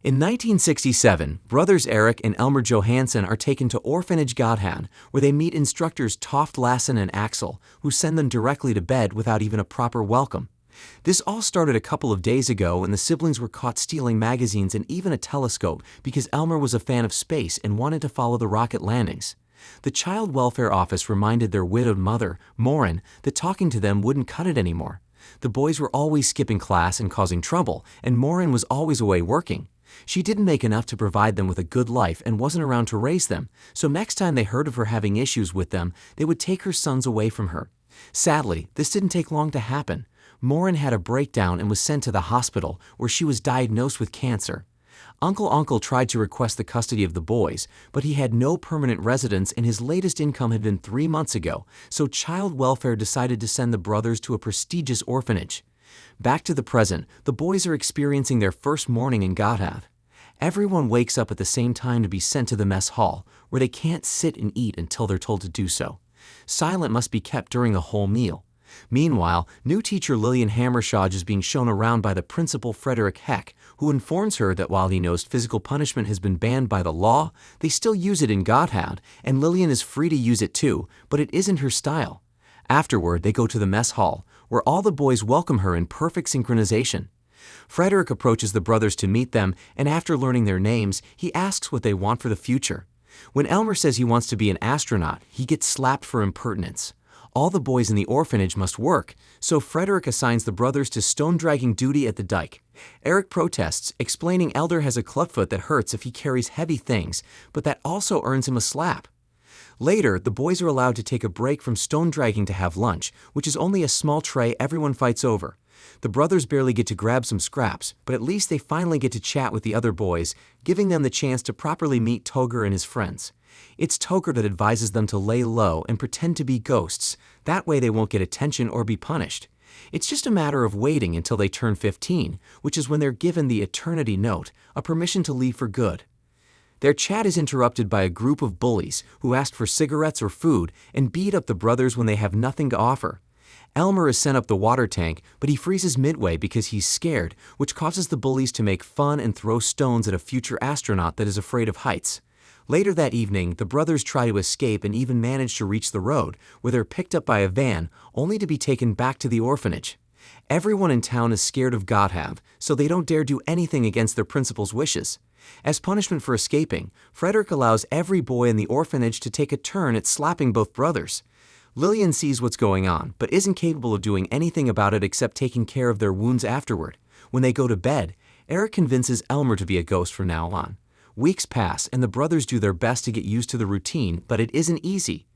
In 1967, brothers Erik and Elmer Johansen are taken to Orphanage Godhavn, where they meet instructors Toft Lassen and Aksel, who send them directly to bed without even a proper welcome. This all started a couple of days ago when the siblings were caught stealing magazines and even a telescope because Elmer was a fan of space and wanted to follow the rocket landings. The Child Welfare Office reminded their widowed mother, Morin, that talking to them wouldn't cut it anymore. The boys were always skipping class and causing trouble, and Morin was always away working. She didn't make enough to provide them with a good life and wasn't around to raise them, so next time they heard of her having issues with them, they would take her sons away from her. Sadly, this didn't take long to happen. Morin had a breakdown and was sent to the hospital, where she was diagnosed with cancer. Uncle tried to request the custody of the boys, but he had no permanent residence and his latest income had been 3 months ago, so Child Welfare decided to send the brothers to a prestigious orphanage. Back to the present, the boys are experiencing their first morning in Godhavn. Everyone wakes up at the same time to be sent to the mess hall, where they can't sit and eat until they're told to do so. Silent must be kept during the whole meal. Meanwhile, new teacher Lillian Hammershaj is being shown around by the principal Frederick Heck, who informs her that while he knows physical punishment has been banned by the law, they still use it in Godhavn, and Lillian is free to use it too, but it isn't her style. Afterward, they go to the mess hall, where all the boys welcome her in perfect synchronization. Frederick approaches the brothers to meet them, and after learning their names, he asks what they want for the future. When Elmer says he wants to be an astronaut, he gets slapped for impertinence. All the boys in the orphanage must work, so Frederick assigns the brothers to stone-dragging duty at the dike. Erik protests, explaining Elder has a clubfoot that hurts if he carries heavy things, but that also earns him a slap. Later, the boys are allowed to take a break from stone-dragging to have lunch, which is only a small tray everyone fights over. The brothers barely get to grab some scraps, but at least they finally get to chat with the other boys, giving them the chance to properly meet Toger and his friends. It's Toger that advises them to lay low and pretend to be ghosts. That way they won't get attention or be punished. It's just a matter of waiting until they turn 15, which is when they're given the Eternity Note, a permission to leave for good. Their chat is interrupted by a group of bullies who ask for cigarettes or food and beat up the brothers when they have nothing to offer. Elmer is sent up the water tank, but he freezes midway because he's scared, which causes the bullies to make fun and throw stones at a future astronaut that is afraid of heights. Later that evening, the brothers try to escape and even manage to reach the road, where they're picked up by a van, only to be taken back to the orphanage. Everyone in town is scared of Godhavn, so they don't dare do anything against their principal's wishes. As punishment for escaping, Frederick allows every boy in the orphanage to take a turn at slapping both brothers. Lillian sees what's going on, but isn't capable of doing anything about it except taking care of their wounds afterward. When they go to bed, Erik convinces Elmer to be a ghost from now on. Weeks pass, and the brothers do their best to get used to the routine, but it isn't easy.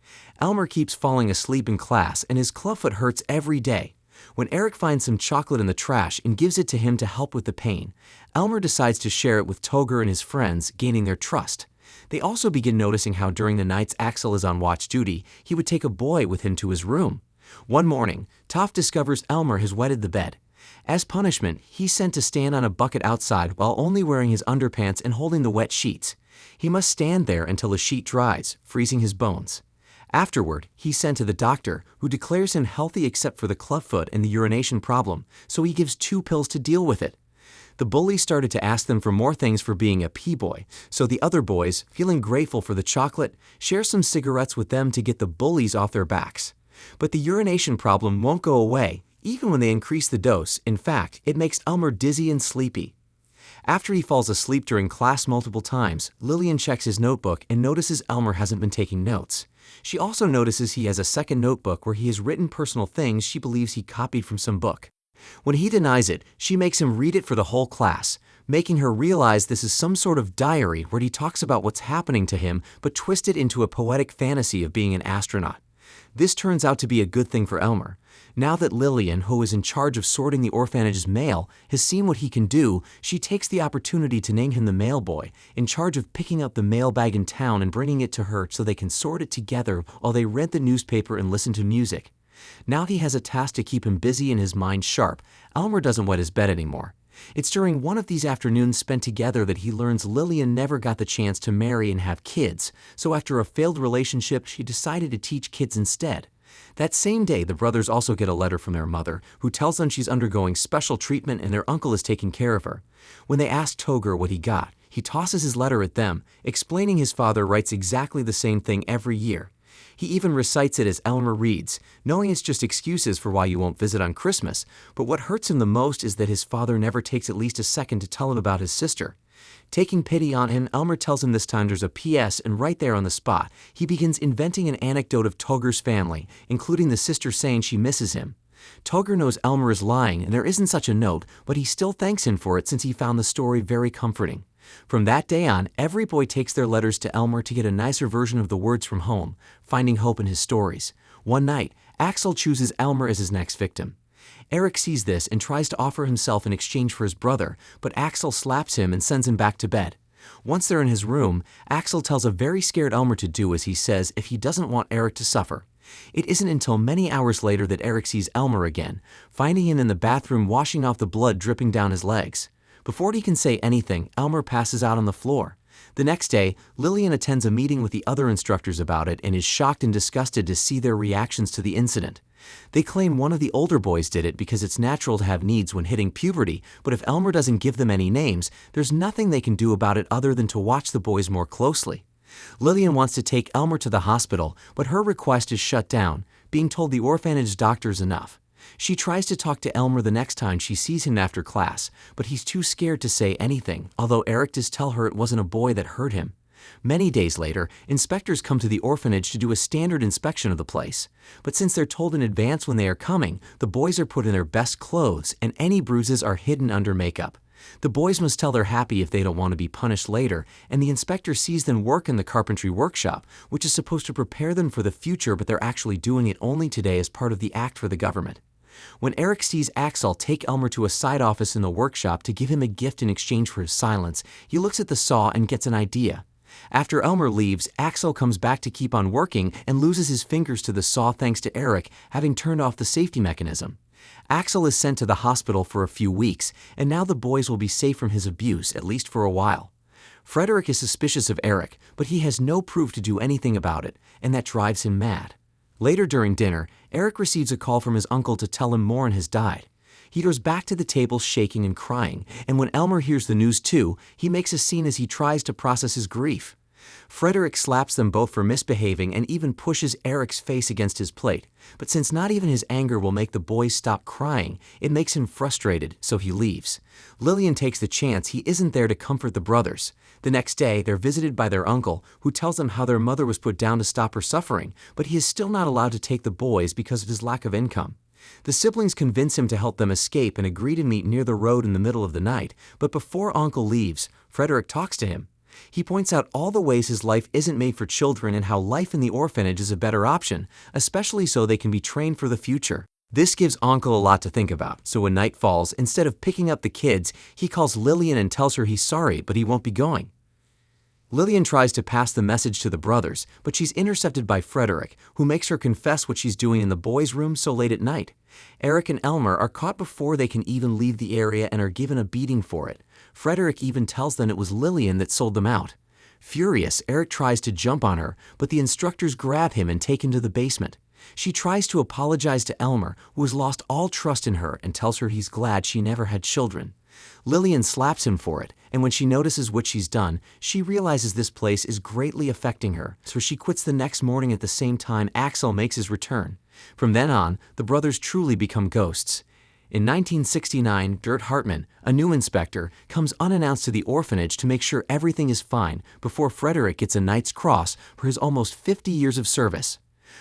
Elmer keeps falling asleep in class, and his clubfoot hurts every day. When Erik finds some chocolate in the trash and gives it to him to help with the pain, Elmer decides to share it with Toger and his friends, gaining their trust. They also begin noticing how during the nights Aksel is on watch duty, he would take a boy with him to his room. One morning, Toft discovers Elmer has wetted the bed. As punishment, he's sent to stand on a bucket outside while only wearing his underpants and holding the wet sheets. He must stand there until the sheet dries, freezing his bones. Afterward, he's sent to the doctor, who declares him healthy except for the clubfoot and the urination problem, so he gives 2 pills to deal with it. The bullies started to ask them for more things for being a P-boy, so the other boys, feeling grateful for the chocolate, share some cigarettes with them to get the bullies off their backs. But the urination problem won't go away, even when they increase the dose. In fact, it makes Elmer dizzy and sleepy. After he falls asleep during class multiple times, Lillian checks his notebook and notices Elmer hasn't been taking notes. She also notices he has a second notebook where he has written personal things she believes he copied from some book. When he denies it, she makes him read it for the whole class, making her realize this is some sort of diary where he talks about what's happening to him but twist it into a poetic fantasy of being an astronaut. This turns out to be a good thing for Elmer. Now that Lillian, who is in charge of sorting the orphanage's mail, has seen what he can do, she takes the opportunity to name him the mail boy, in charge of picking up the mailbag in town and bringing it to her so they can sort it together while they read the newspaper and listen to music. Now he has a task to keep him busy and his mind sharp. Elmer doesn't wet his bed anymore. It's during one of these afternoons spent together that he learns Lillian never got the chance to marry and have kids, so after a failed relationship, she decided to teach kids instead. That same day, the brothers also get a letter from their mother, who tells them she's undergoing special treatment and their uncle is taking care of her. When they ask Toger what he got, he tosses his letter at them, explaining his father writes exactly the same thing every year. He even recites it as Elmer reads, knowing it's just excuses for why you won't visit on Christmas, but what hurts him the most is that his father never takes at least a second to tell him about his sister. Taking pity on him, Elmer tells him this time there's a P.S., and right there on the spot, he begins inventing an anecdote of Toger's family, including the sister saying she misses him. Toger knows Elmer is lying and there isn't such a note, but he still thanks him for it since he found the story very comforting. From that day on, every boy takes their letters to Elmer to get a nicer version of the words from home, finding hope in his stories. One night, Aksel chooses Elmer as his next victim. Erik sees this and tries to offer himself in exchange for his brother, but Aksel slaps him and sends him back to bed. Once they're in his room, Aksel tells a very scared Elmer to do as he says if he doesn't want Erik to suffer. It isn't until many hours later that Erik sees Elmer again, finding him in the bathroom washing off the blood dripping down his legs. Before he can say anything, Elmer passes out on the floor. The next day, Lillian attends a meeting with the other instructors about it and is shocked and disgusted to see their reactions to the incident. They claim one of the older boys did it because it's natural to have needs when hitting puberty, but if Elmer doesn't give them any names, there's nothing they can do about it other than to watch the boys more closely. Lillian wants to take Elmer to the hospital, but her request is shut down, being told the orphanage doctor's enough. She tries to talk to Elmer the next time she sees him after class, but he's too scared to say anything, although Erik does tell her it wasn't a boy that hurt him. Many days later, inspectors come to the orphanage to do a standard inspection of the place. But since they're told in advance when they are coming, the boys are put in their best clothes and any bruises are hidden under makeup. The boys must tell they're happy if they don't want to be punished later, and the inspector sees them work in the carpentry workshop, which is supposed to prepare them for the future, but they're actually doing it only today as part of the act for the government. When Erik sees Aksel take Elmer to a side office in the workshop to give him a gift in exchange for his silence, he looks at the saw and gets an idea. After Elmer leaves, Aksel comes back to keep on working and loses his fingers to the saw thanks to Erik having turned off the safety mechanism. Aksel is sent to the hospital for a few weeks, and now the boys will be safe from his abuse, at least for a while. Frederick is suspicious of Erik, but he has no proof to do anything about it, and that drives him mad. Later during dinner, Erik receives a call from his uncle to tell him Morin has died. He goes back to the table shaking and crying, and when Elmer hears the news too, he makes a scene as he tries to process his grief. Frederick slaps them both for misbehaving and even pushes Erik's face against his plate, but since not even his anger will make the boys stop crying, it makes him frustrated, so he leaves. Lillian takes the chance he isn't there to comfort the brothers. The next day, they're visited by their uncle, who tells them how their mother was put down to stop her suffering, but he is still not allowed to take the boys because of his lack of income. The siblings convince him to help them escape and agree to meet near the road in the middle of the night, but before Uncle leaves, Frederick talks to him. He points out all the ways his life isn't made for children and how life in the orphanage is a better option, especially so they can be trained for the future. This gives Uncle a lot to think about, so when night falls, instead of picking up the kids, he calls Lillian and tells her he's sorry, but he won't be going. Lillian tries to pass the message to the brothers, but she's intercepted by Frederick, who makes her confess what she's doing in the boys' room so late at night. Erik and Elmer are caught before they can even leave the area and are given a beating for it. Frederick even tells them it was Lillian that sold them out. Furious, Erik tries to jump on her, but the instructors grab him and take him to the basement. She tries to apologize to Elmer, who has lost all trust in her, and tells her he's glad she never had children. Lillian slaps him for it, and when she notices what she's done, she realizes this place is greatly affecting her, so she quits the next morning at the same time Aksel makes his return. From then on, the brothers truly become ghosts. In 1969, Gert Hartmann, a new inspector, comes unannounced to the orphanage to make sure everything is fine before Frederick gets a Knight's Cross for his almost 50 years of service.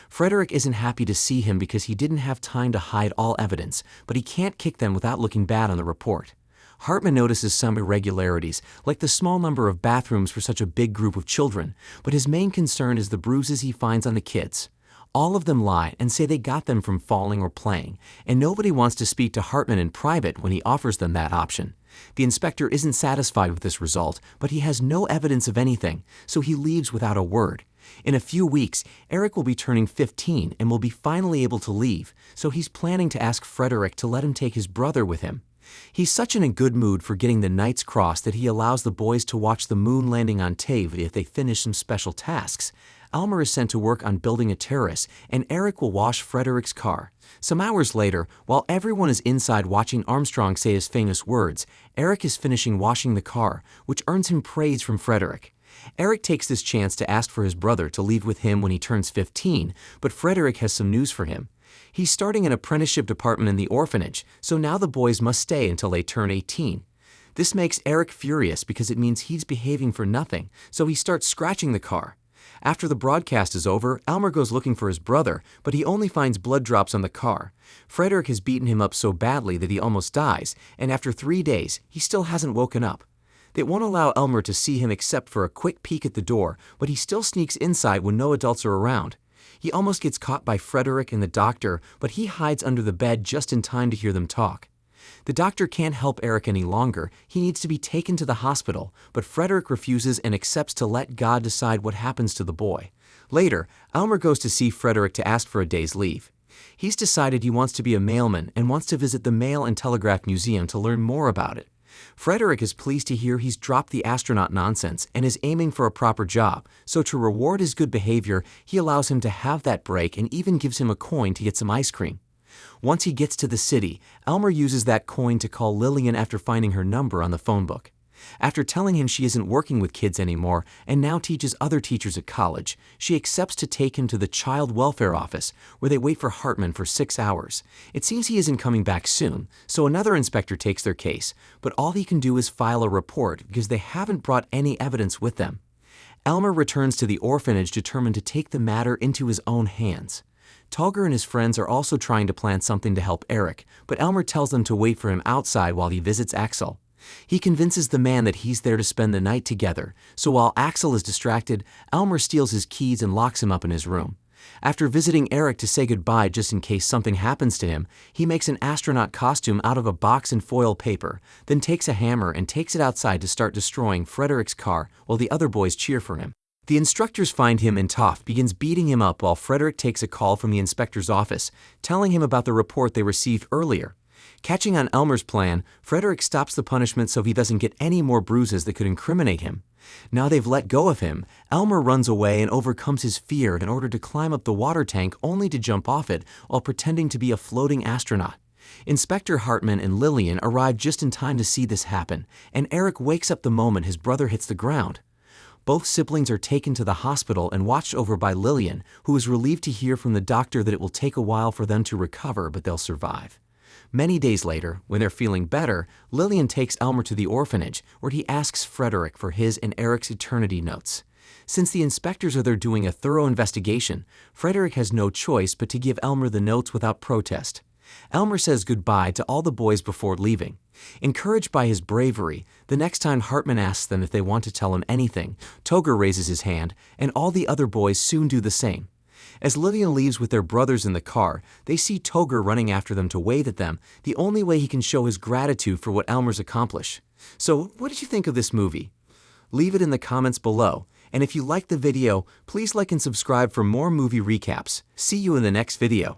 Frederick isn't happy to see him because he didn't have time to hide all evidence, but he can't kick them without looking bad on the report. Hartmann notices some irregularities, like the small number of bathrooms for such a big group of children, but his main concern is the bruises he finds on the kids. All of them lie and say they got them from falling or playing, and nobody wants to speak to Hartmann in private when he offers them that option. The inspector isn't satisfied with this result, but he has no evidence of anything, so he leaves without a word. In a few weeks, Erik will be turning 15 and will be finally able to leave, so he's planning to ask Frederick to let him take his brother with him. He's such in a good mood for getting the Knights Cross that he allows the boys to watch the moon landing on Tave if they finish some special tasks. Elmer is sent to work on building a terrace, and Erik will wash Frederick's car. Some hours later, while everyone is inside watching Armstrong say his famous words, Erik is finishing washing the car, which earns him praise from Frederick. Erik takes this chance to ask for his brother to leave with him when he turns 15, but Frederick has some news for him. He's starting an apprenticeship department in the orphanage, so now the boys must stay until they turn 18. This makes Erik furious because it means he's behaving for nothing, so he starts scratching the car. After the broadcast is over, Elmer goes looking for his brother, but he only finds blood drops on the car. Frederick has beaten him up so badly that he almost dies, and after 3 days, he still hasn't woken up. They won't allow Elmer to see him except for a quick peek at the door, but he still sneaks inside when no adults are around. He almost gets caught by Frederick and the doctor, but he hides under the bed just in time to hear them talk. The doctor can't help Erik any longer. He needs to be taken to the hospital, but Frederick refuses and accepts to let God decide what happens to the boy. Later, Elmer goes to see Frederick to ask for a day's leave. He's decided he wants to be a mailman and wants to visit the Mail and Telegraph Museum to learn more about it. Frederick is pleased to hear he's dropped the astronaut nonsense and is aiming for a proper job, so to reward his good behavior, he allows him to have that break and even gives him a coin to get some ice cream. Once he gets to the city, Elmer uses that coin to call Lillian after finding her number on the phone book. After telling him she isn't working with kids anymore and now teaches other teachers at college, she accepts to take him to the child welfare office, where they wait for Hartman for 6 hours. It seems he isn't coming back soon, so another inspector takes their case, but all he can do is file a report because they haven't brought any evidence with them. Elmer returns to the orphanage determined to take the matter into his own hands. Togger and his friends are also trying to plan something to help Erik, but Elmer tells them to wait for him outside while he visits Aksel. He convinces the man that he's there to spend the night together, so while Aksel is distracted, Elmer steals his keys and locks him up in his room. After visiting Erik to say goodbye just in case something happens to him, he makes an astronaut costume out of a box and foil paper, then takes a hammer and takes it outside to start destroying Frederick's car while the other boys cheer for him. The instructors find him and Toft begins beating him up while Frederick takes a call from the inspector's office, telling him about the report they received earlier. Catching on Elmer's plan, Frederick stops the punishment so he doesn't get any more bruises that could incriminate him. Now they've let go of him, Elmer runs away and overcomes his fear in order to climb up the water tank only to jump off it while pretending to be a floating astronaut. Inspector Hartman and Lillian arrive just in time to see this happen, and Erik wakes up the moment his brother hits the ground. Both siblings are taken to the hospital and watched over by Lillian, who is relieved to hear from the doctor that it will take a while for them to recover, but they'll survive. Many days later, when they're feeling better, Lillian takes Elmer to the orphanage, where he asks Frederick for his and Erik's eternity notes. Since the inspectors are there doing a thorough investigation, Frederick has no choice but to give Elmer the notes without protest. Elmer says goodbye to all the boys before leaving. Encouraged by his bravery, the next time Hartman asks them if they want to tell him anything, Togger raises his hand, and all the other boys soon do the same. As Lillian leaves with their brothers in the car, they see Togger running after them to wave at them, the only way he can show his gratitude for what Elmer's accomplished. So, what did you think of this movie? Leave it in the comments below, and if you liked the video, please like and subscribe for more movie recaps. See you in the next video.